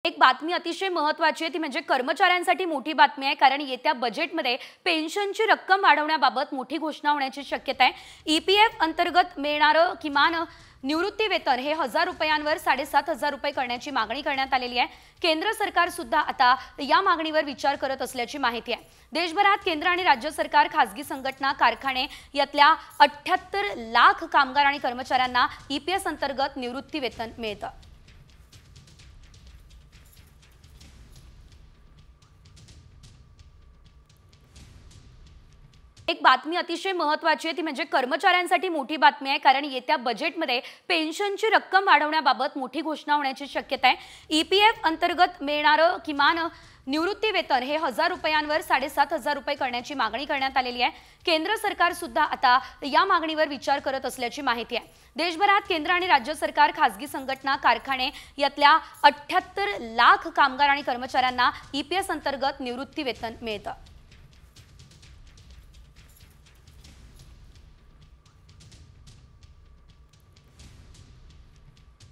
एक बातमी अतिशय महत्त्वाची आहे ती म्हणजे कर्मचाऱ्यांसाठी मोठी बातमी आहे कारण येत्या बजेटमध्ये पेन्शनची रक्कम वाढवण्याबाबत मोठी घोषणा होण्याची शक्यता आहे। ईपीएफ अंतर्गत मिळणारं किमान निवृत्ती वेतन हे 1000 रुपयांवर 7500 रुपये करण्याची मागणी करण्यात आलेली आहे। केंद्र सरकार सुद्धा आता या मागणीवर विचार करत असल्याची माहिती आहे। देशभरात केंद्र आणि राज्य सरकार, खासगी संघटना, कारखाने यातल्या 78 लाख कामगार आणि कर्मचाऱ्यांना ईपीएफ अंतर्गत निवृत्ती वेतन मिळतं। एक बातमी अतिशय महत्त्वाची आहे ती म्हणजे कर्मचाऱ्यांसाठी मोठी बातमी आहे कारण येत्या बजेटमध्ये पेन्शनची रक्कम वाढवण्याबाबत मोठी घोषणा होण्याची शक्यता आहे। ईपीएफ अंतर्गत मिळणारं किमान निवृत्ती वेतन हे 1000 रुपयांवर 7500 रुपये करण्याची मागणी करण्यात आलेली आहे। केंद्र सरकार सुद्धा आता या मागणीवर विचार करत असल्याची माहिती आहे। देशभरात केंद्र आणि राज्य सरकार, खासगी संघटना, कारखाने यातल्या 78 लाख कामगार आणि कर्मचाऱ्यांना ईपीएफ अंतर्गत निवृत्ती वेतन मिळतं।